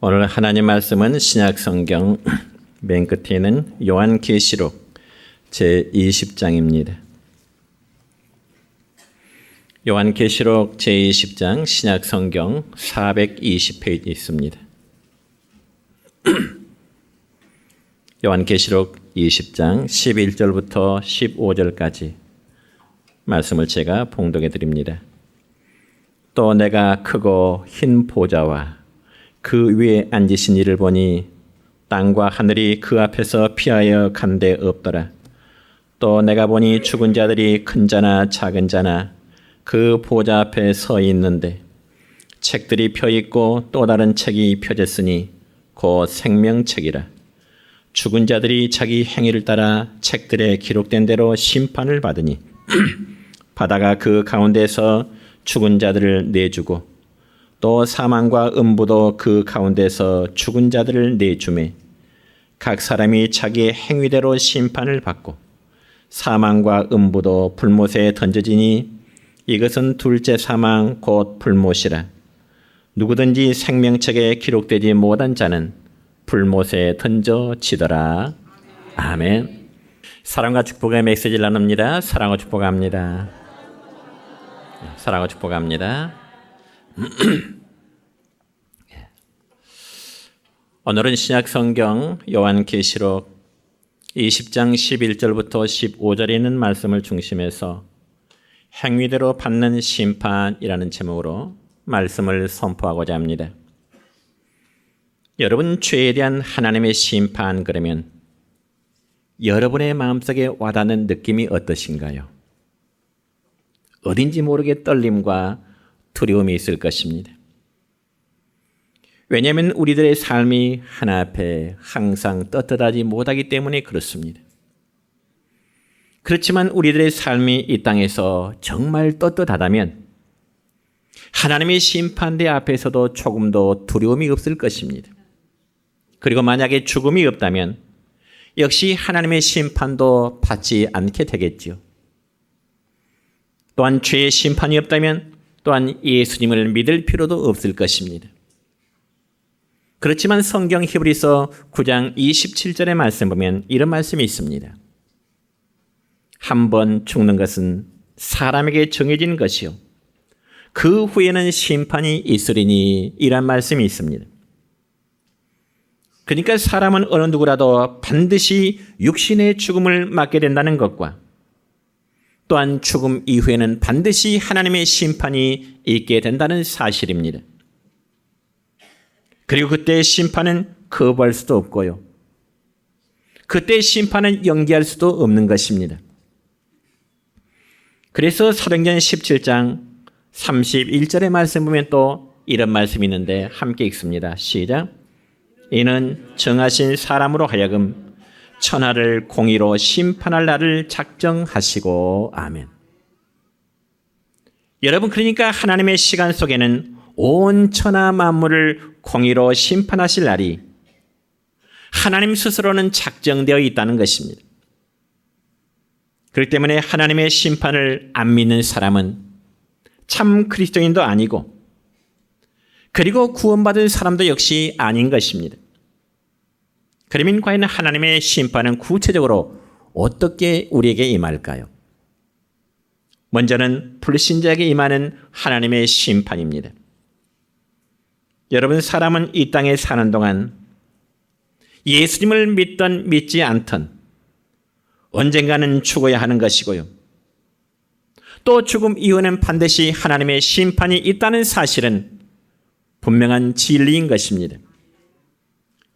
오늘 하나님 말씀은 신약성경 맨 끝에 있는 요한계시록 제20장입니다. 요한계시록 제20장 신약성경 420페이지 있습니다. 요한계시록 20장 11절부터 15절까지 말씀을 제가 봉독해 드립니다. 또 내가 크고 흰 보좌와 그 위에 앉으신 이를 보니 땅과 하늘이 그 앞에서 피하여 간데 없더라. 또 내가 보니 죽은 자들이 큰 자나 작은 자나 그 보좌 앞에 서 있는데 책들이 펴 있고 또 다른 책이 펴졌으니 곧 생명책이라. 죽은 자들이 자기 행위를 따라 책들에 기록된 대로 심판을 받으니 바다가 그 가운데서 죽은 자들을 내주고 또 사망과 음부도 그 가운데서 죽은 자들을 내주매 각 사람이 자기의 행위대로 심판을 받고 사망과 음부도 불못에 던져지니 이것은 둘째 사망 곧 불못이라. 누구든지 생명책에 기록되지 못한 자는 불못에 던져지더라. 아멘. 사랑과 축복의 메시지를 나눕니다. 사랑과 축복합니다. 사랑과 축복합니다. 오늘은 신약성경 요한계시록 20장 11절부터 15절에 있는 말씀을 중심해서 행위대로 받는 심판이라는 제목으로 말씀을 선포하고자 합니다. 여러분, 죄에 대한 하나님의 심판, 그러면 여러분의 마음속에 와닿는 느낌이 어떠신가요? 어딘지 모르게 떨림과 두려움이 있을 것입니다. 왜냐하면 우리들의 삶이 하나 앞에 항상 떳떳하지 못하기 때문에 그렇습니다. 그렇지만 우리들의 삶이 이 땅에서 정말 떳떳하다면 하나님의 심판대 앞에서도 조금도 두려움이 없을 것입니다. 그리고 만약에 죽음이 없다면 역시 하나님의 심판도 받지 않게 되겠지요. 또한 죄의 심판이 없다면 또한 예수님을 믿을 필요도 없을 것입니다. 그렇지만 성경 히브리서 9장 27절의 말씀 보면 이런 말씀이 있습니다. 한 번 죽는 것은 사람에게 정해진 것이요 그 후에는 심판이 있으리니 이란 말씀이 있습니다. 그러니까 사람은 어느 누구라도 반드시 육신의 죽음을 맞게 된다는 것과 또한 죽음 이후에는 반드시 하나님의 심판이 있게 된다는 사실입니다. 그리고 그때의 심판은 거부할 수도 없고요. 그때의 심판은 연기할 수도 없는 것입니다. 그래서 사도행전 17장 31절의 말씀 보면 또 이런 말씀이 있는데 함께 읽습니다. 시작. 이는 정하신 사람으로 하여금 천하를 공의로 심판할 날을 작정하시고 아멘. 여러분, 그러니까 하나님의 시간 속에는 온 천하 만물을 공의로 심판하실 날이 하나님 스스로는 작정되어 있다는 것입니다. 그렇기 때문에 하나님의 심판을 안 믿는 사람은 참 그리스도인도 아니고 그리고 구원받은 사람도 역시 아닌 것입니다. 그러면 과연 하나님의 심판은 구체적으로 어떻게 우리에게 임할까요? 먼저는 불신자에게 임하는 하나님의 심판입니다. 여러분, 사람은 이 땅에 사는 동안 예수님을 믿든 믿지 않든 언젠가는 죽어야 하는 것이고요. 또 죽음 이후에는 반드시 하나님의 심판이 있다는 사실은 분명한 진리인 것입니다.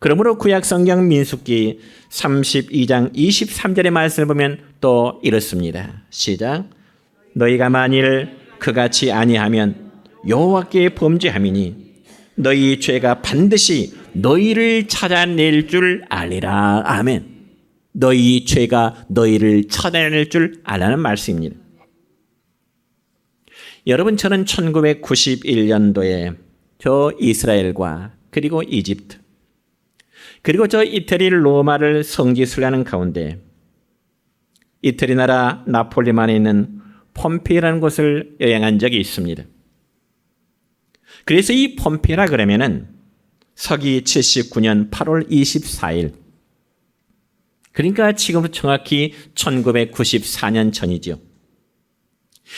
그러므로 구약성경 민수기 32장 23절의 말씀을 보면 또 이렇습니다. 시작. 너희가 만일 그같이 아니하면 여호와께 범죄함이니 너희 죄가 반드시 너희를 찾아낼 줄 알리라. 아멘. 너희 죄가 너희를 찾아낼 줄 알라는 말씀입니다. 여러분, 저는 1991년도에 저 이스라엘과 그리고 이집트 그리고 저 이태리 로마를 성지순례하는 가운데 이태리 나라 나폴리만에 있는 폼페이라는 곳을 여행한 적이 있습니다. 그래서 이 폼페이라 그러면은 서기 79년 8월 24일. 그러니까 지금부터 정확히 1994년 전이죠.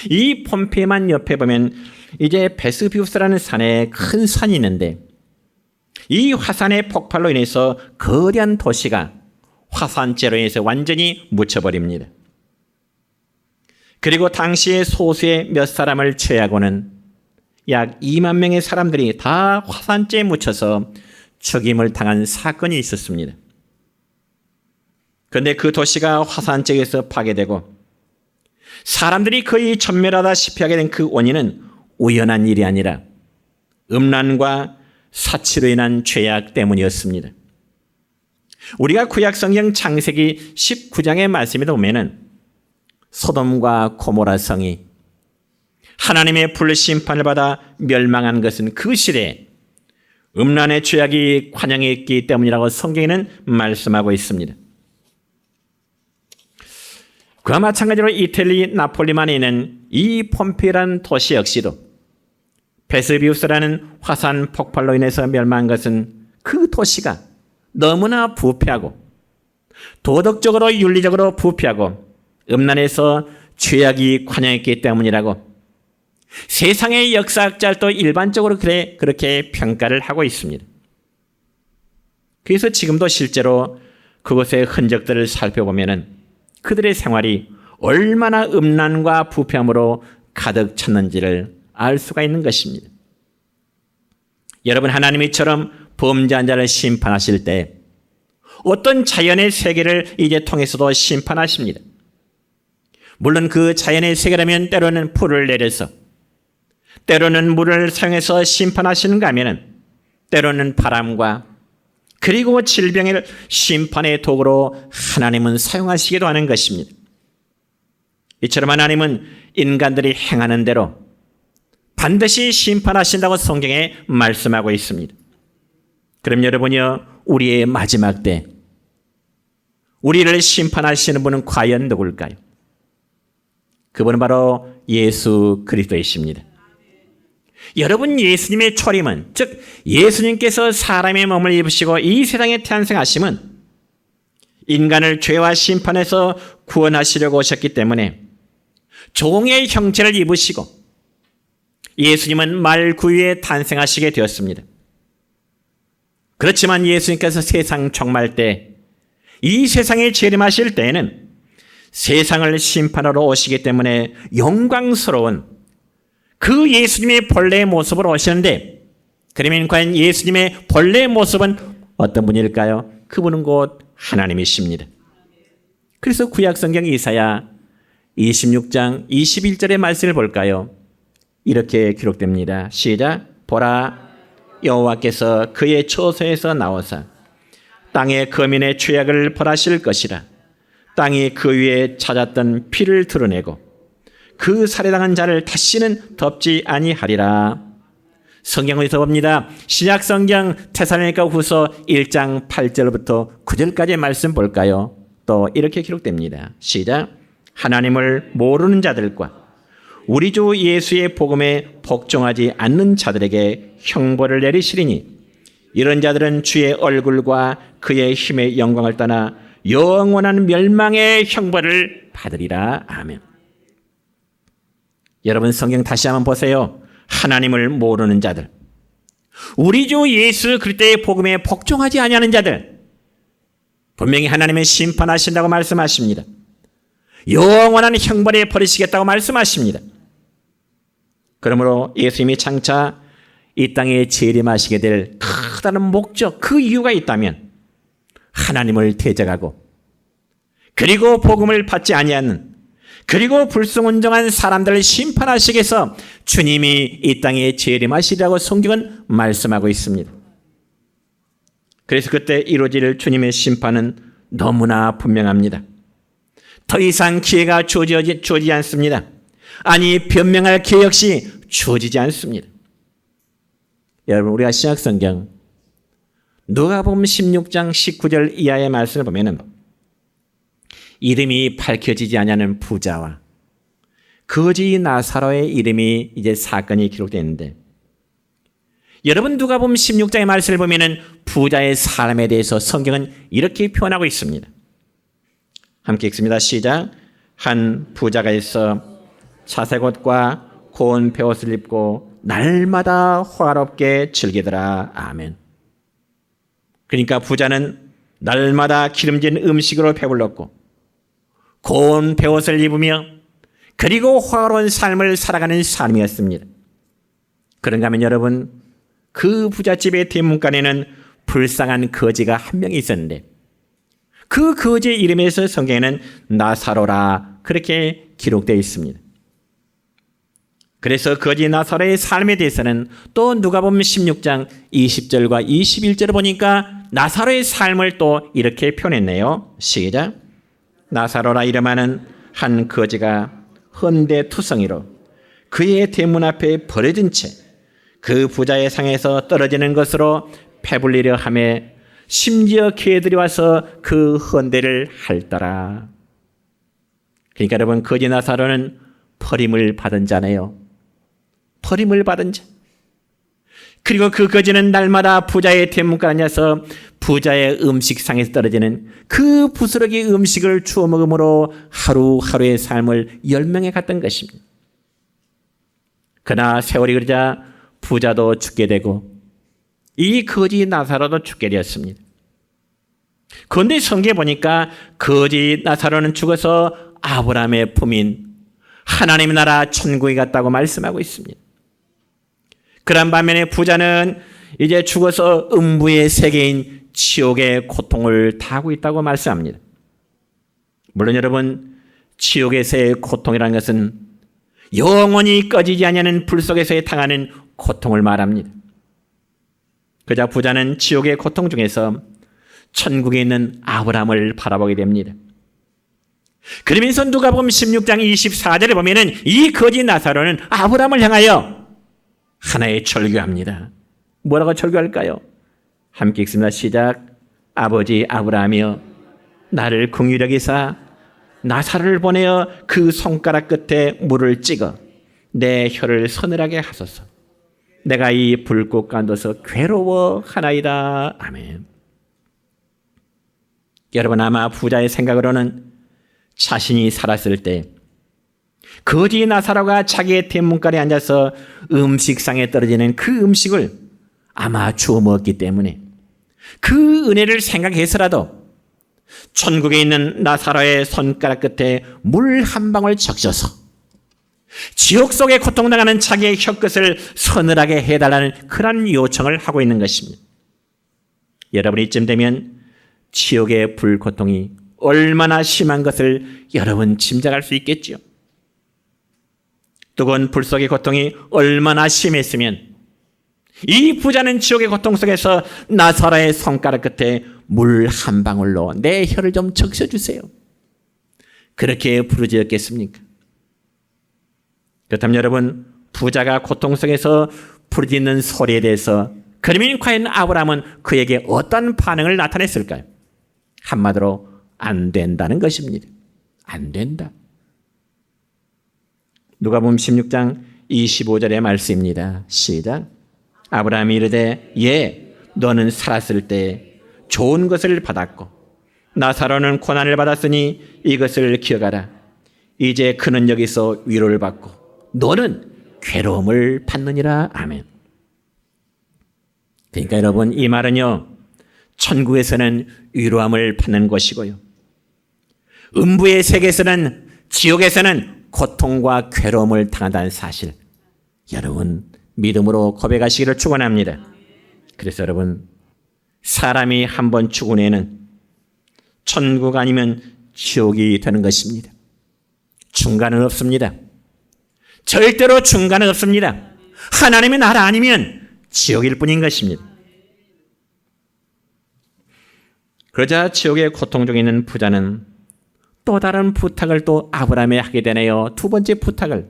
이 폼페이만 옆에 보면 이제 베스비우스라는 산에 큰 산이 있는데 이 화산의 폭발로 인해서 거대한 도시가 화산재로 인해서 완전히 묻혀버립니다. 그리고 당시에 소수의 몇 사람을 제외하고는 약 2만 명의 사람들이 다 화산재에 묻혀서 죽임을 당한 사건이 있었습니다. 그런데 그 도시가 화산재에서 파괴되고 사람들이 거의 전멸하다시피 하게 된 그 원인은 우연한 일이 아니라 음란과 사치로 인한 죄악 때문이었습니다. 우리가 구약성경 창세기 19장의 말씀에 보면은 소돔과 고모라 성이 하나님의 불심판을 받아 멸망한 것은 그 시대에 음란의 죄악이 관영했기 때문이라고 성경에는 말씀하고 있습니다. 그와 마찬가지로 이태리 나폴리만에 있는 이 폼페이라는 도시 역시도 베스비우스라는 화산 폭발로 인해서 멸망한 것은 그 도시가 너무나 부패하고 도덕적으로 윤리적으로 부패하고 음란에서 죄악이 관영했기 때문이라고 세상의 역사학자들도 일반적으로 그렇게 평가를 하고 있습니다. 그래서 지금도 실제로 그곳의 흔적들을 살펴보면은 그들의 생활이 얼마나 음란과 부패함으로 가득 찼는지를 알 수가 있는 것입니다. 여러분, 하나님이 이처럼 범죄한 자를 심판하실 때 어떤 자연의 세계를 이제 통해서도 심판하십니다. 물론 그 자연의 세계라면 때로는 풀을 내려서 때로는 물을 사용해서 심판하시는가 하면은 때로는 바람과 그리고 질병을 심판의 도구로 하나님은 사용하시기도 하는 것입니다. 이처럼 하나님은 인간들이 행하는 대로 반드시 심판하신다고 성경에 말씀하고 있습니다. 그럼 여러분이요, 우리의 마지막 때 우리를 심판하시는 분은 과연 누굴까요? 그분은 바로 예수 그리스도이십니다. 여러분, 예수님의 초림은, 즉 예수님께서 사람의 몸을 입으시고 이 세상에 탄생하심은 인간을 죄와 심판에서 구원하시려고 오셨기 때문에 종의 형체를 입으시고 예수님은 말 구유에 탄생하시게 되었습니다. 그렇지만 예수님께서 세상 종말 때 이 세상에 재림하실 때에는 세상을 심판하러 오시기 때문에 영광스러운 그 예수님의 본래의 모습으로 오셨는데, 그러면 과연 예수님의 본래의 모습은 어떤 분일까요? 그분은 곧 하나님이십니다. 그래서 구약성경 이사야 26장 21절의 말씀을 볼까요? 이렇게 기록됩니다. 시작. 보라, 여호와께서 그의 처소에서 나오사 땅의 거민의 죄악을 벌하실 것이라. 땅이 그 위에 찾았던 피를 드러내고 그 살해당한 자를 다시는 덮지 아니하리라. 성경에서 봅니다. 신약성경 데살로니가 후서 1장 8절부터 9절까지의 말씀 볼까요? 또 이렇게 기록됩니다. 시작. 하나님을 모르는 자들과 우리 주 예수의 복음에 복종하지 않는 자들에게 형벌을 내리시리니 이런 자들은 주의 얼굴과 그의 힘의 영광을 떠나 영원한 멸망의 형벌을 받으리라. 아멘. 여러분, 성경 다시 한번 보세요. 하나님을 모르는 자들, 우리 주 예수 그리스도의 복음에 복종하지 아니하는 자들, 분명히 하나님은 심판하신다고 말씀하십니다. 영원한 형벌에 버리시겠다고 말씀하십니다. 그러므로 예수님이 장차 이 땅에 재림하시게 될 크다는 목적, 그 이유가 있다면 하나님을 대적하고 그리고 복음을 받지 아니하는 그리고 불순종한 사람들을 심판하시기 위해서 주님이 이 땅에 재림하시리라고 성경은 말씀하고 있습니다. 그래서 그때 이루어질 주님의 심판은 너무나 분명합니다. 더 이상 기회가 주어지지 않습니다. 아니, 변명할 기회 역시 주어지지 않습니다. 여러분, 우리가 신약성경 누가복음 16장 19절 이하의 말씀을 보면은 이름이 밝혀지지 않는 부자와 거지 나사로의 이름이 이제 사건이 기록되어 있는데, 여러분 누가복음 16장의 말씀을 보면은 부자의 삶에 대해서 성경은 이렇게 표현하고 있습니다. 함께 읽습니다. 시작. 한 부자가 있어 자색 옷과 고운 베옷을 입고 날마다 화롭게 즐기더라. 아멘. 그러니까 부자는 날마다 기름진 음식으로 배불렀고 고운 베옷을 입으며 그리고 화로운 삶을 살아가는 삶이었습니다. 그런가 하면 여러분, 그 부잣집의 대문간에는 불쌍한 거지가 한 명이 있었는데 그 거지의 이름에서 성경에는 나사로라 그렇게 기록되어 있습니다. 그래서 거지 나사로의 삶에 대해서는 또 누가복음 16장 20절과 21절을 보니까 나사로의 삶을 또 이렇게 표현했네요. 시작. 나사로라 이름하는 한 거지가 헌데투성이로 그의 대문 앞에 버려진 채 그 부자의 상에서 떨어지는 것으로 배불리려 하며 심지어 개들이 와서 그 헌데를 핥더라. 그러니까 여러분, 거지 나사로는 버림을 받은 자네요. 버림을 받은 자. 그리고 그 거지는 날마다 부자의 대문간에 앉아서 부자의 음식상에서 떨어지는 그 부스러기 음식을 주워 먹음으로 하루하루의 삶을 열명해 갔던 것입니다. 그러나 세월이 흐르자 부자도 죽게 되고 이 거지 나사로도 죽게 되었습니다. 그런데 성경에 보니까 거지 나사로는 죽어서 아브라함의 품인 하나님의 나라 천국에 갔다고 말씀하고 있습니다. 그런 반면에 부자는 이제 죽어서 음부의 세계인 지옥의 고통을 당하고 있다고 말씀합니다. 물론 여러분, 지옥에서의 고통이라는 것은 영원히 꺼지지 않는 불 속에서 당하는 고통을 말합니다. 그자 부자는 지옥의 고통 중에서 천국에 있는 아브라함을 바라보게 됩니다. 그러면서 누가복음 16장 24절에 보면은 이 거지 나사로는 아브라함을 향하여 하나의 절규합니다. 뭐라고 절규할까요? 함께 읽습니다. 시작. 아버지 아브라함이여, 나를 긍휼히 여기사 나사로를 보내어 그 손가락 끝에 물을 찍어 내 혀를 서늘하게 하소서. 내가 이 불꽃 가운데서 괴로워하나이다. 아멘. 여러분, 아마 부자의 생각으로는 자신이 살았을 때 거지 나사로가 자기의 대문간에 앉아서 음식상에 떨어지는 그 음식을 아마 주워 먹었기 때문에 그 은혜를 생각해서라도 천국에 있는 나사로의 손가락 끝에 물 한 방울 적셔서 지옥 속에 고통당하는 자기의 혀끝을 서늘하게 해달라는 그런 요청을 하고 있는 것입니다. 여러분, 이쯤 되면 지옥의 불고통이 얼마나 심한 것을 여러분 짐작할 수 있겠죠. 뜨거운 불 속의 고통이 얼마나 심했으면 이 부자는 지옥의 고통 속에서 나사로의 손가락 끝에 물 한 방울로 내 혀를 좀 적셔주세요, 그렇게 부르짖었겠습니까? 그렇다면 여러분, 부자가 고통 속에서 부르짖는 소리에 대해서 그러면 과연 아브라함은 그에게 어떤 반응을 나타냈을까요? 한마디로 안 된다는 것입니다. 안 된다. 누가복음 16장 25절의 말씀입니다. 시작. 아브라함이 이르되 예, 너는 살았을 때 좋은 것을 받았고 나사로는 고난을 받았으니 이것을 기억하라. 이제 그는 여기서 위로를 받고 너는 괴로움을 받느니라. 아멘. 그러니까 여러분, 이 말은요, 천국에서는 위로함을 받는 것이고요, 음부의 세계에서는, 지옥에서는 고통과 괴로움을 당한다는 사실, 여러분 믿음으로 고백하시기를 축원합니다. 그래서 여러분, 사람이 한번 죽은 후에는 천국 아니면 지옥이 되는 것입니다. 중간은 없습니다. 절대로 중간은 없습니다. 하나님의 나라 아니면 지옥일 뿐인 것입니다. 그러자 지옥의 고통 중에 있는 부자는 또 다른 부탁을 또 아브라함에 하게 되네요. 두 번째 부탁을.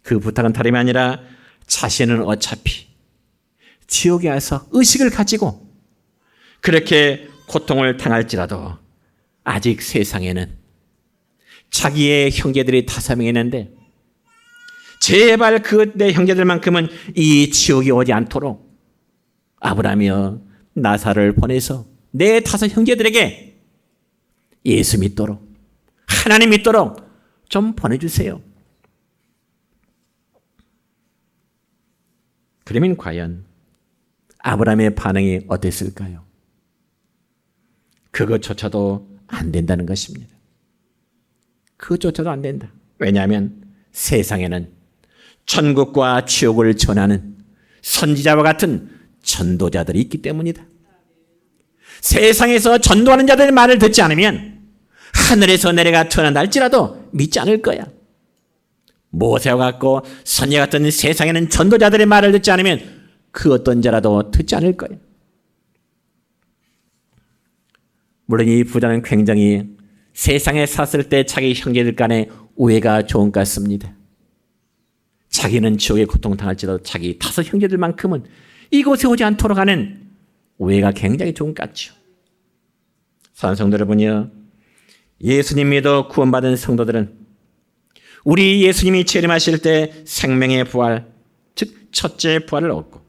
그 부탁은 다름이 아니라 자신은 어차피 지옥에 와서 의식을 가지고 그렇게 고통을 당할지라도 아직 세상에는 자기의 형제들이 5명 있는데 제발 그 내 형제들만큼은 이 지옥이 오지 않도록 아브라함이여 나사를 보내서 내 5 형제들에게 예수 믿도록 하나님 믿도록 좀 보내주세요. 그러면 과연 아브라함의 반응이 어땠을까요? 그것조차도 안 된다는 것입니다. 그것조차도 안 된다. 왜냐하면 세상에는 천국과 지옥을 전하는 선지자와 같은 전도자들이 있기 때문이다. 세상에서 전도하는 자들의 말을 듣지 않으면 하늘에서 내려가 태어난다 할지라도 믿지 않을 거야. 모세와 같고 선지 같은 세상에는 전도자들의 말을 듣지 않으면 그 어떤 자라도 듣지 않을 거야. 물론 이 부자는 굉장히 세상에 샀을 때 자기 형제들 간에 우애가 좋은 것 같습니다. 자기는 지옥에 고통당할지라도 자기 5 형제들만큼은 이곳에 오지 않도록 하는 우애가 굉장히 좋은 것 같죠. 사랑하는 성도 여러분이요, 예수님 믿어 구원받은 성도들은 우리 예수님이 재림하실 때 생명의 부활, 즉 첫째 부활을 얻고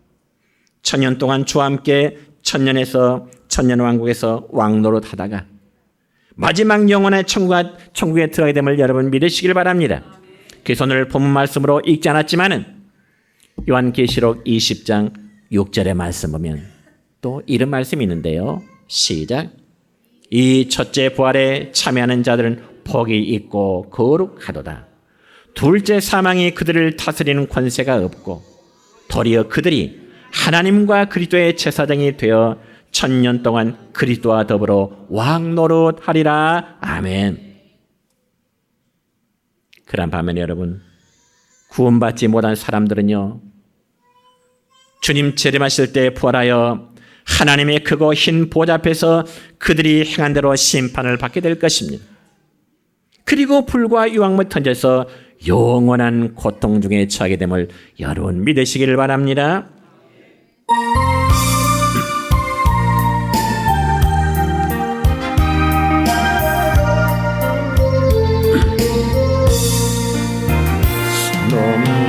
1000년 동안 주와 함께 천년에서 천년왕국에서 왕노릇 하다가 마지막 영원의 천국에 들어가게 됨을 여러분 믿으시길 바랍니다. 그래서 오늘 본문 말씀으로 읽지 않았지만은 요한계시록 20장 6절의 말씀 보면 또 이런 말씀이 있는데요. 시작. 이 첫째 부활에 참여하는 자들은 복이 있고 거룩하도다. 둘째 사망이 그들을 다스리는 권세가 없고 도리어 그들이 하나님과 그리스도의 제사장이 되어 1000년 동안 그리스도와 더불어 왕노릇하리라. 아멘. 그런 반면에 여러분, 구원받지 못한 사람들은요, 주님 재림하실 때 부활하여 하나님의 크고 흰 보좌 앞에서 그들이 행한 대로 심판을 받게 될 것입니다. 그리고 불과 유황물 던져서 영원한 고통 중에 처하게 됨을 여러분 믿으시기를 바랍니다.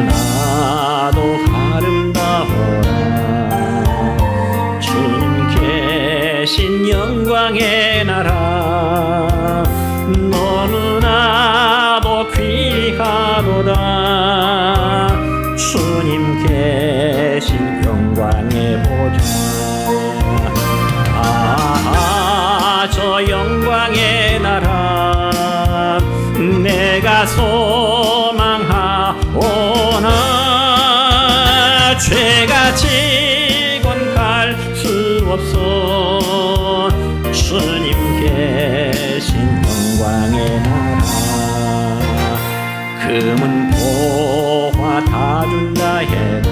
너무나도 아름다워라 주님 계신 영광의 나라 너무나도 귀하도다 주님 계신 영광의 보좌 저 영광의 나라 내가 소망하오나 죄가 지곤 갈 수 없어 주님 계신 영광의 나라 금은 보화 다 준다 해도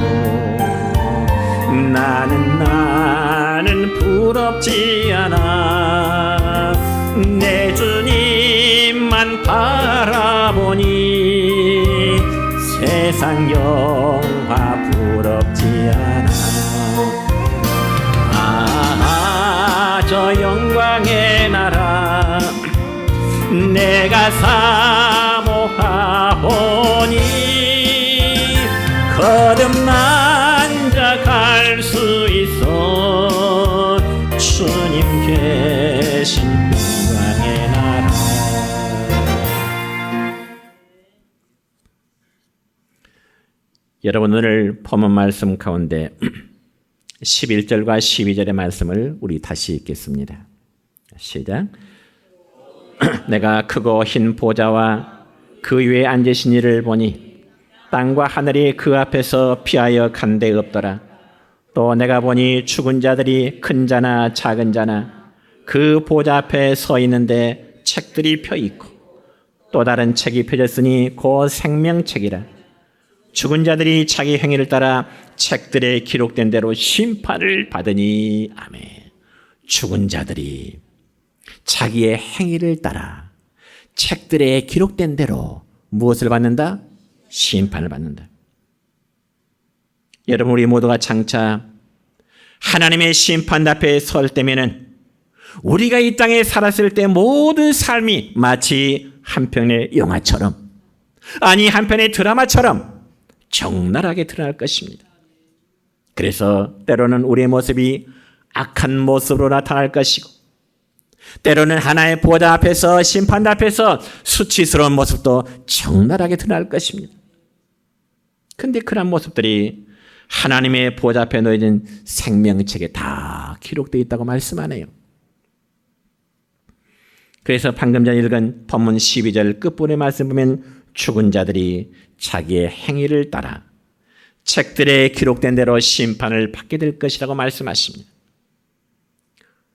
나는 부럽지 않아 내 주님만 바라보니 세상 영화 부럽지 않아 저 영광의 나라 내가 사모하오니 거듭난 자 갈 수 있어 주님 계신 영광의 나라 여러분 오늘 본문 말씀 가운데 11절과 12절의 말씀을 우리 다시 읽겠습니다. 시작. 내가 크고 흰 보좌와 그 위에 앉으신 이를 보니 땅과 하늘이 그 앞에서 피하여 간 데 없더라. 또 내가 보니 죽은 자들이 큰 자나 작은 자나 그 보좌 앞에 서 있는데 책들이 펴 있고 또 다른 책이 펴졌으니 곧 생명책이라. 죽은 자들이 자기 행위를 따라 책들에 기록된 대로 심판을 받으니 아멘. 죽은 자들이 자기의 행위를 따라 책들에 기록된 대로 무엇을 받는다? 심판을 받는다. 여러분 우리 모두가 장차 하나님의 심판 앞에 설 때면은 우리가 이 땅에 살았을 때 모든 삶이 마치 한 편의 영화처럼 아니 한 편의 드라마처럼 적나라하게 드러날 것입니다. 그래서 때로는 우리의 모습이 악한 모습으로 나타날 것이고, 때로는 하나의 보좌 앞에서, 심판 앞에서 수치스러운 모습도 적나라하게 드러날 것입니다. 그런데 그런 모습들이 하나님의 보좌 앞에 놓여진 생명책에 다 기록되어 있다고 말씀하네요. 그래서 방금 전에 읽은 본문 12절 끝부분의 말씀 보면 죽은 자들이 자기의 행위를 따라 책들에 기록된 대로 심판을 받게 될 것이라고 말씀하십니다.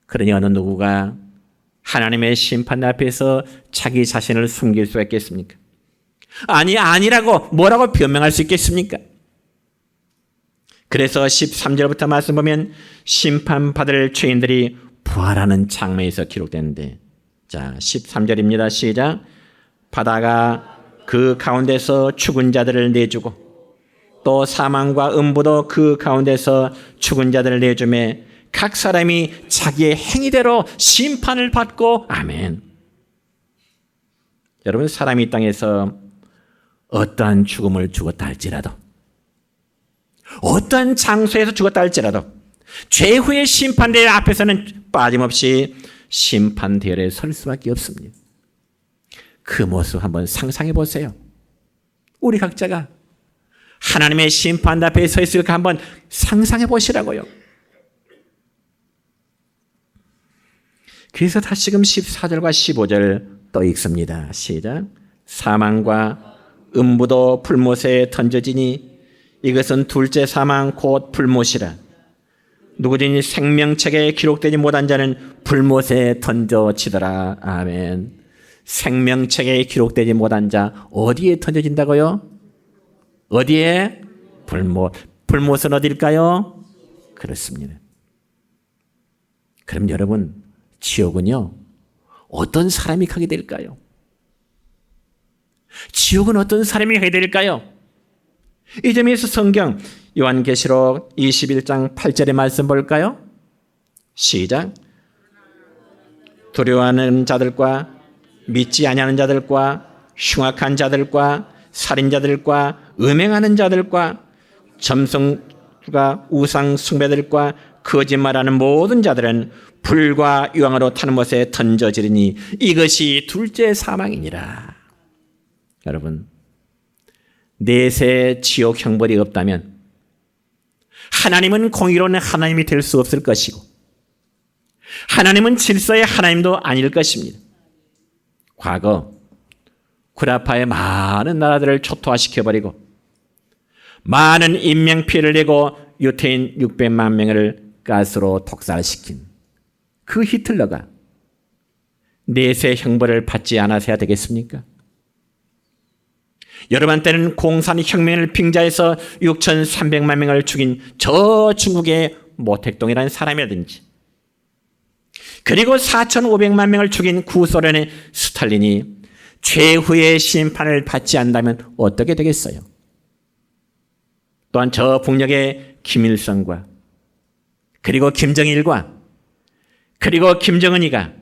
그러니 어느 누구가 하나님의 심판 앞에서 자기 자신을 숨길 수 있겠습니까? 아니라고 뭐라고 변명할 수 있겠습니까? 그래서 13절부터 말씀 보면 심판받을 죄인들이 부활하는 장면에서 기록되는데, 자 13절입니다. 시작. 바다가 그 가운데서 죽은 자들을 내주고 또 사망과 음부도 그 가운데서 죽은 자들을 내주매 각 사람이 자기의 행위대로 심판을 받고. 아멘. 여러분, 사람이 이 땅에서 어떠한 죽음을 죽었다 할지라도, 어떠한 장소에서 죽었다 할지라도 죄후의 심판대회 앞에서는 빠짐없이 심판대열에 설 수밖에 없습니다. 그 모습 한번 상상해 보세요. 우리 각자가 하나님의 심판 앞에 서 있을까 한번 상상해 보시라고요. 그래서 다시금 14절과 15절 또 읽습니다. 시작. 사망과 음부도 불못에 던져지니 이것은 둘째 사망 곧 불못이라. 누구든지 생명책에 기록되지 못한 자는 불못에 던져지더라. 아멘. 생명책에 기록되지 못한 자 어디에 던져진다고요? 어디에? 불못. 불못은 어딜까요? 그렇습니다. 그럼 여러분, 지옥은요, 어떤 사람이 가게 될까요? 지옥은 어떤 사람이 가게 될까요? 이 점에서 성경 요한계시록 21장 8절의 말씀 볼까요? 시작. 두려워하는 자들과 믿지 아니하는 자들과 흉악한 자들과 살인자들과 음행하는 자들과 점성과 우상 숭배들과 거짓말하는 모든 자들은 불과 유황으로 타는 못에 던져지리니 이것이 둘째 사망이니라. 여러분, 내세 지옥 형벌이 없다면 하나님은 공의로운 하나님이 될 수 없을 것이고, 하나님은 질서의 하나님도 아닐 것입니다. 과거 구라파의 많은 나라들을 초토화시켜버리고 많은 인명피해를 내고 유태인 600만 명을 가스로 독살시킨 그 히틀러가 내세 형벌을 받지 않아서야 되겠습니까? 여러분한테는 공산혁명을 빙자해서 6,300만 명을 죽인 저 중국의 모택동이라는 사람이라든지, 그리고 4,500만 명을 죽인 구소련의 스탈린이 최후의 심판을 받지 않는다면 어떻게 되겠어요? 또한 저 북녘의 김일성과 그리고 김정일과 그리고 김정은이가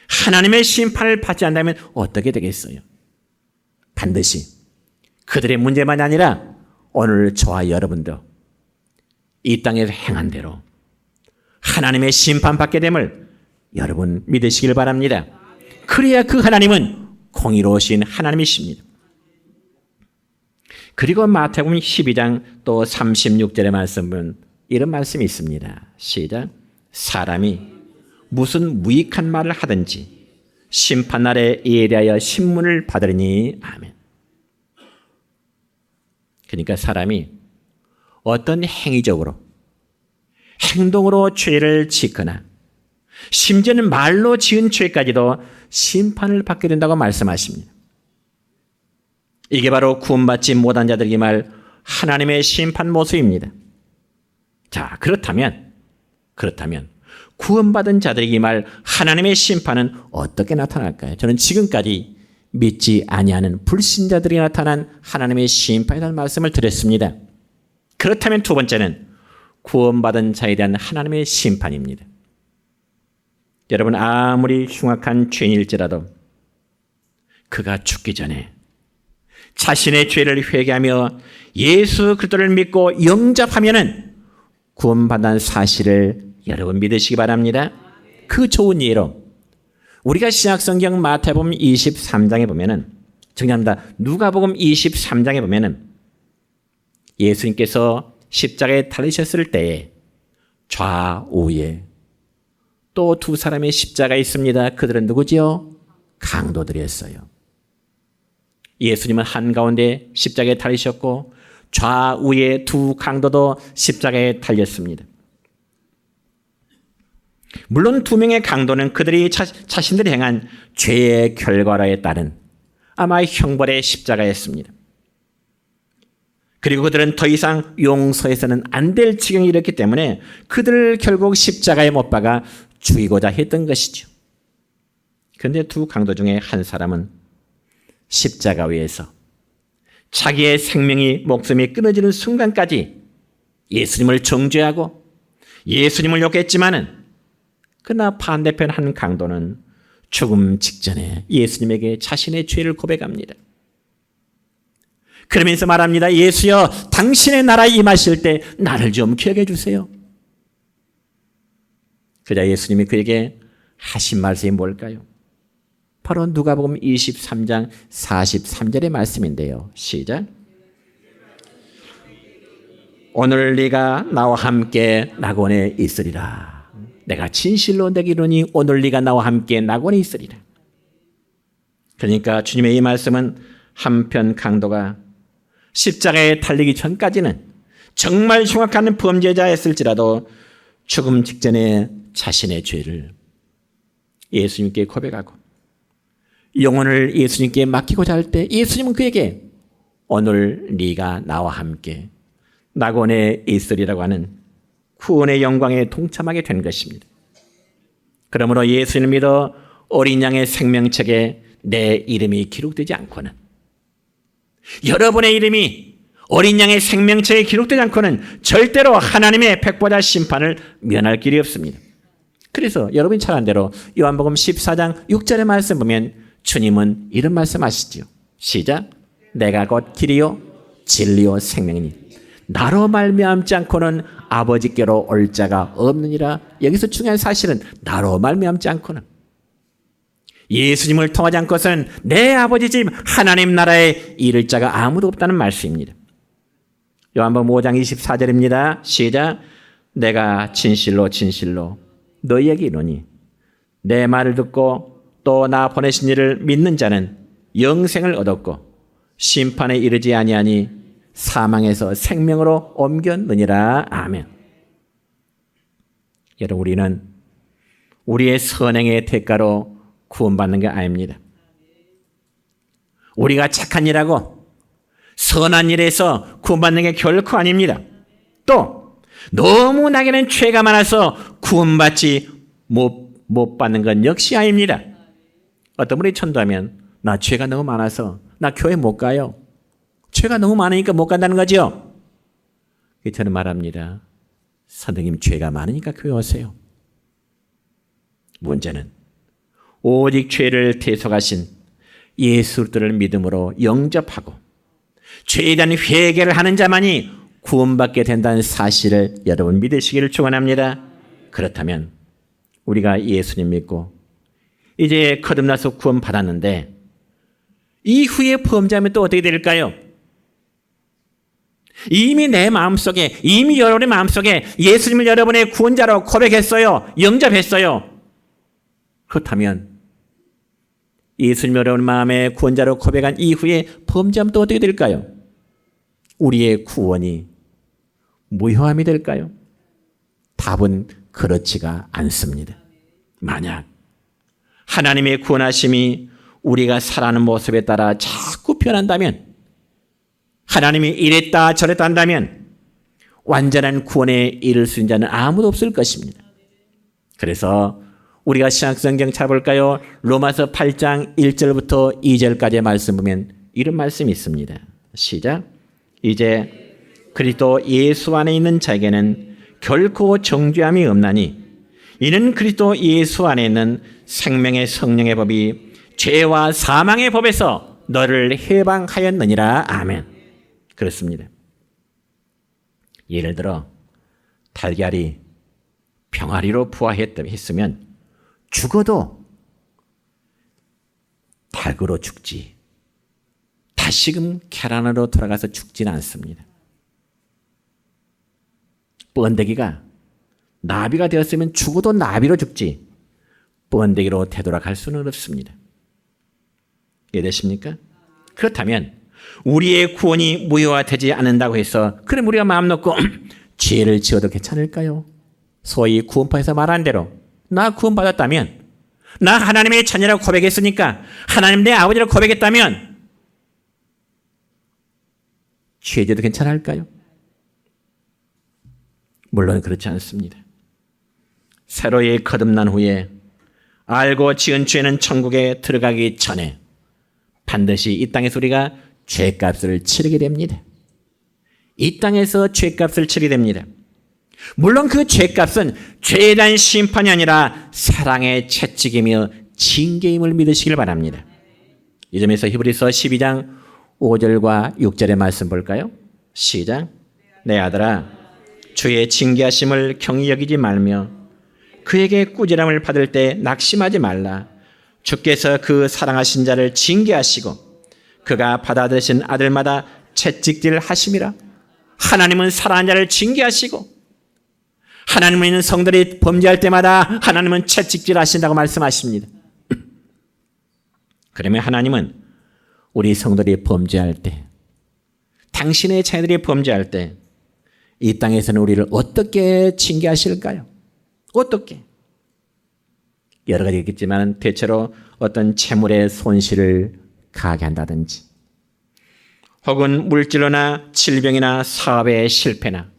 하나님의 심판을 받지 않는다면 어떻게 되겠어요? 반드시 그들의 문제만이 아니라 오늘 저와 여러분도 이 땅에서 행한 대로 하나님의 심판받게 됨을 여러분 믿으시길 바랍니다. 그래야 그 하나님은 공의로우신 하나님이십니다. 그리고 마태복음 12장 또 36절의 말씀은 이런 말씀이 있습니다. 시작. 사람이 무슨 무익한 말을 하든지 심판날에 이에 대하여 신문을 받으리니. 아멘. 그러니까 사람이 어떤 행위적으로, 행동으로 죄를 짓거나 심지어는 말로 지은 죄까지도 심판을 받게 된다고 말씀하십니다. 이게 바로 구원받지 못한 자들에게 말 하나님의 심판 모습입니다. 자, 그렇다면 구원받은 자들에게 말 하나님의 심판은 어떻게 나타날까요? 저는 지금까지 믿지 아니하는 불신자들이 나타난 하나님의 심판이라는 말씀을 드렸습니다. 그렇다면 두 번째는 구원받은 자에 대한 하나님의 심판입니다. 여러분, 아무리 흉악한 죄인일지라도 그가 죽기 전에 자신의 죄를 회개하며 예수 그리스도를 믿고 영접하면은 구원받는 사실을 여러분 믿으시기 바랍니다. 그 좋은 예로 우리가 신약성경 마태복음 23장에 보면은 정리합니다. 누가복음 23장에 보면은 예수님께서 십자가에 달리셨을 때에 좌우에 또 두 사람의 십자가가 있습니다. 그들은 누구지요? 강도들이었어요. 예수님은 한가운데 십자가에 달리셨고 좌우에 두 강도도 십자가에 달렸습니다. 물론 두 명의 강도는 그들이 자신들이 행한 죄의 결과에 따른 아마 형벌의 십자가였습니다. 그리고 그들은 더 이상 용서해서는 안 될 지경에 이르렀기 때문에 그들을 결국 십자가에 못 박아 죽이고자 했던 것이죠. 그런데 두 강도 중에 한 사람은 십자가 위에서 자기의 생명이 목숨이 끊어지는 순간까지 예수님을 정죄하고 예수님을 욕했지만은 그러나 반대편 한 강도는 죽음 직전에 예수님에게 자신의 죄를 고백합니다. 그러면서 말합니다. 예수여, 당신의 나라에 임하실 때 나를 좀 기억해 주세요. 그자 예수님이 그에게 하신 말씀이 뭘까요? 바로 누가복음 23장 43절의 말씀인데요. 시작. 오늘 네가 나와 함께 낙원에 있으리라. 내가 진실로 내게 이르노니 오늘 네가 나와 함께 낙원에 있으리라. 그러니까 주님의 이 말씀은 한편 강도가 십자가에 달리기 전까지는 정말 흉악한 범죄자였을지라도 죽음 직전에 자신의 죄를 예수님께 고백하고 영혼을 예수님께 맡기고자 할 때 예수님은 그에게 오늘 네가 나와 함께 낙원에 있으리라고 하는 구원의 영광에 동참하게 된 것입니다. 그러므로 예수님을 믿어 어린 양의 생명책에 내 이름이 기록되지 않고는, 여러분의 이름이 어린 양의 생명책에 기록되지 않고는 절대로 하나님의 백보자 심판을 면할 길이 없습니다. 그래서 여러분이 잘 아는 대로 요한복음 14장 6절의 말씀 보면 주님은 이런 말씀하시지요. 시작. 내가 곧 길이요 진리요 생명이니 나로 말미암지 않고는 아버지께로 올 자가 없느니라. 여기서 중요한 사실은 나로 말미암지 않고는, 예수님을 통하지 않고서는 내 아버지 집 하나님 나라에 이를 자가 아무도 없다는 말씀입니다. 요한복음 5장 24절입니다. 시작. 내가 진실로 진실로 너희에게 이르노니 내 말을 듣고 또 나 보내신 이를 믿는 자는 영생을 얻었고 심판에 이르지 아니하니 사망에서 생명으로 옮겼느니라. 아멘. 여러분, 우리는 우리의 선행의 대가로 구원받는 게 아닙니다. 우리가 착한 일하고 선한 일에서 구원받는 게 결코 아닙니다. 또 너무 나에게는 죄가 많아서 구원받지 못 받는 건 역시 아닙니다. 어떤 분이 천도하면 나 죄가 너무 많아서 나 교회 못 가요. 죄가 너무 많으니까 못 간다는 거죠. 저는 말합니다. 선생님, 죄가 많으니까 교회 오세요. 문제는 오직 죄를 대속하신 예수 그리스도를 믿음으로 영접하고 죄에 대한 회개를 하는 자만이 구원받게 된다는 사실을 여러분 믿으시기를 축원합니다. 그렇다면 우리가 예수님 믿고 이제 거듭나서 구원받았는데 이후에 범죄하면 또 어떻게 될까요? 이미 내 마음속에, 이미 여러분의 마음속에 예수님을 여러분의 구원자로 고백했어요. 영접했어요. 그렇다면 예수님 여러분 마음의 구원자로 고백한 이후에 범죄하면 또 어떻게 될까요? 우리의 구원이 무효함이 될까요? 답은 그렇지가 않습니다. 만약 하나님의 구원하심이 우리가 살아가는 모습에 따라 자꾸 변한다면, 하나님이 이랬다 저랬다 한다면 완전한 구원에 이를 수 있는 자는 아무도 없을 것입니다. 그래서 우리가 신약성경 찾아볼까요? 로마서 8장 1절부터 2절까지의 말씀 보면 이런 말씀이 있습니다. 시작. 이제 그리스도 예수 안에 있는 자에게는 결코 정죄함이 없나니 이는 그리스도 예수 안에 있는 생명의 성령의 법이 죄와 사망의 법에서 너를 해방하였느니라. 아멘. 그렇습니다. 예를 들어 달걀이 병아리로 부화했으면 죽어도 닭으로 죽지 다시금 계란으로 돌아가서 죽지는 않습니다. 번데기가 나비가 되었으면 죽어도 나비로 죽지 번데기로 되돌아갈 수는 없습니다. 이해되십니까? 그렇다면 우리의 구원이 무효화되지 않는다고 해서 그럼 우리가 마음 놓고 죄를 지어도 괜찮을까요? 소위 구원파에서 말한 대로 나 구원받았다면, 나 하나님의 자녀라고 고백했으니까, 하나님 내 아버지라고 고백했다면 죄 지어도 괜찮을까요? 물론 그렇지 않습니다. 새로이 거듭난 후에 알고 지은 죄는 천국에 들어가기 전에 반드시 이 땅에서 우리가 죄값을 치르게 됩니다. 이 땅에서 죄값을 치르게 됩니다. 물론 그 죄값은 죄에 대한 심판이 아니라 사랑의 채찍이며 징계임을 믿으시길 바랍니다. 이 점에서 히브리서 12장 5절과 6절의 말씀 볼까요? 시작. 내 아들아 주의 징계하심을 경히 여기지 말며 그에게 꾸지람을 받을 때 낙심하지 말라. 주께서 그 사랑하신 자를 징계하시고 그가 받아들이신 아들마다 채찍질 하심이라. 하나님은 사랑하는 자를 징계하시고 하나님은 있는 성들이 범죄할 때마다 하나님은 채찍질 하신다고 말씀하십니다. 그러면 하나님은 우리 성들이 범죄할 때, 당신의 자녀들이 범죄할 때 이 땅에서는 우리를 어떻게 징계하실까요? 어떻게? 여러 가지 있겠지만 대체로 어떤 재물의 손실을 가게 한다든지 혹은 물질로나 질병이나 사업의 실패나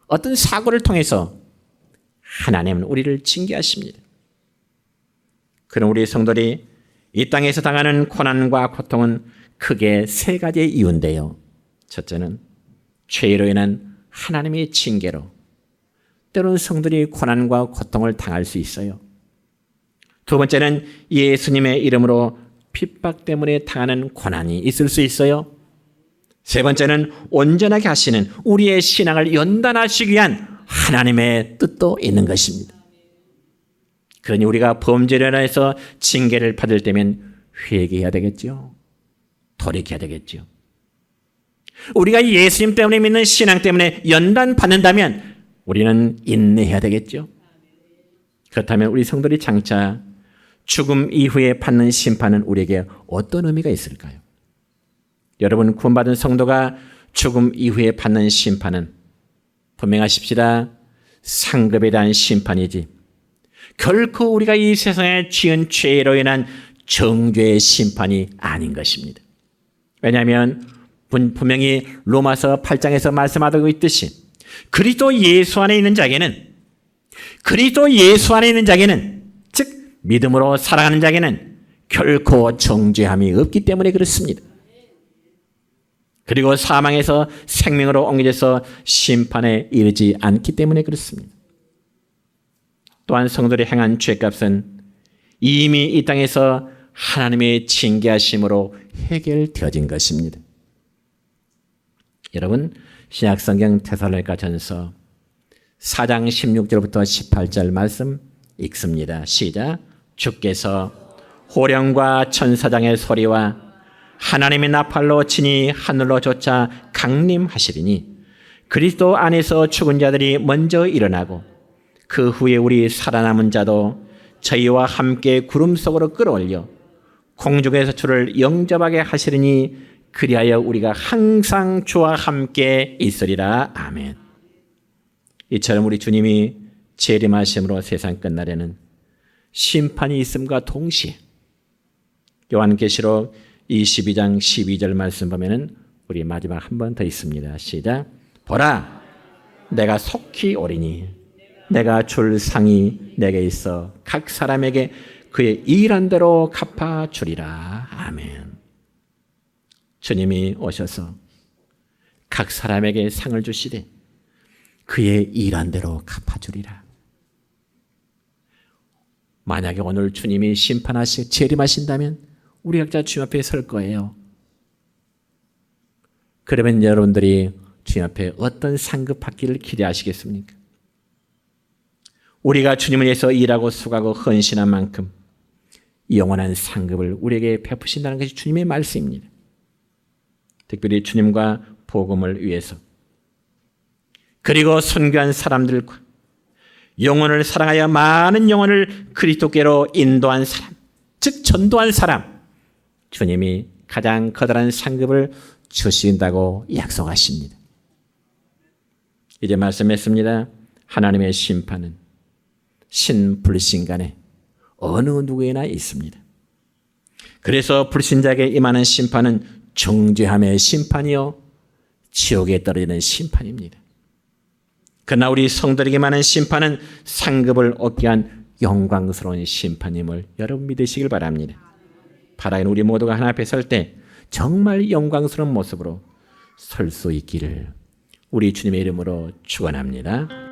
어떤 사고를 통해서 하나님은 우리를 징계하십니다. 그럼 우리 성도들이 이 땅에서 당하는 고난과 고통은 크게 세 가지의 이유인데요. 첫째는 죄로 인한 하나님의 징계로 때로는 성도들이 고난과 고통을 당할 수 있어요. 두 번째는 예수님의 이름으로 핍박 때문에 당하는 고난이 있을 수 있어요. 세 번째는 온전하게 하시는 우리의 신앙을 연단하시기 위한 하나님의 뜻도 있는 것입니다. 그러니 우리가 범죄로 인해서 징계를 받을 때면 회개해야 되겠죠. 돌이켜야 되겠죠. 우리가 예수님 때문에 믿는 신앙 때문에 연단받는다면 우리는 인내해야 되겠죠. 그렇다면 우리 성도들이 장차 죽음 이후에 받는 심판은 우리에게 어떤 의미가 있을까요? 여러분, 구원받은 성도가 죽음 이후에 받는 심판은 분명하십시다. 상급에 대한 심판이지 결코 우리가 이 세상에 지은 죄로 인한 정죄의 심판이 아닌 것입니다. 왜냐하면 분명히 로마서 8장에서 말씀하고 있듯이 그리스도 예수 안에 있는 자에게는 즉 믿음으로 살아가는 자에게는 결코 정죄함이 없기 때문에 그렇습니다. 그리고 사망에서 생명으로 옮겨져서 심판에 이르지 않기 때문에 그렇습니다. 또한 성도들이 행한 죄값은 이미 이 땅에서 하나님의 징계하심으로 해결되어진 것입니다. 여러분, 신약성경 데살로니가전서 4장 16절부터 18절 말씀 읽습니다. 시작. 주께서 호령과 천사장의 소리와 하나님의 나팔로 친히 하늘로 솟아 강림하시리니 그리스도 안에서 죽은 자들이 먼저 일어나고 그 후에 우리 살아남은 자도 저희와 함께 구름 속으로 끌어올려 공중에서 주를 영접하게 하시리니 그리하여 우리가 항상 주와 함께 있으리라. 아멘. 이처럼 우리 주님이 재림하심으로 세상 끝날에는 심판이 있음과 동시에 요한계시록 22장 12절 말씀 보면은 우리 마지막 한 번 더 있습니다. 시작. 보라, 내가 속히 오리니 내가 줄 상이 내게 있어 각 사람에게 그의 일한 대로 갚아 주리라. 아멘. 주님이 오셔서 각 사람에게 상을 주시되 그의 일한 대로 갚아 주리라. 만약에 오늘 주님이 재림하신다면 우리 각자 주님 앞에 설 거예요. 그러면 여러분들이 주님 앞에 어떤 상급 받기를 기대하시겠습니까? 우리가 주님을 위해서 일하고 수고하고 헌신한 만큼 영원한 상급을 우리에게 베푸신다는 것이 주님의 말씀입니다. 특별히 주님과 복음을 위해서, 그리고 선교한 사람들과 영혼을 사랑하여 많은 영혼을 그리스도께로 인도한 사람, 즉 전도한 사람, 주님이 가장 커다란 상급을 주신다고 약속하십니다. 이제 말씀했습니다. 하나님의 심판은 신불신간에 어느 누구에나 있습니다. 그래서 불신자에게 임하는 심판은 정죄함의 심판이요 지옥에 떨어지는 심판입니다. 그러나 우리 성도에게 임하는 심판은 상급을 얻게 한 영광스러운 심판임을 여러분 믿으시길 바랍니다. 바라는 우리 모두가 하나 앞에 설 때 정말 영광스러운 모습으로 설 수 있기를 우리 주님의 이름으로 축원합니다.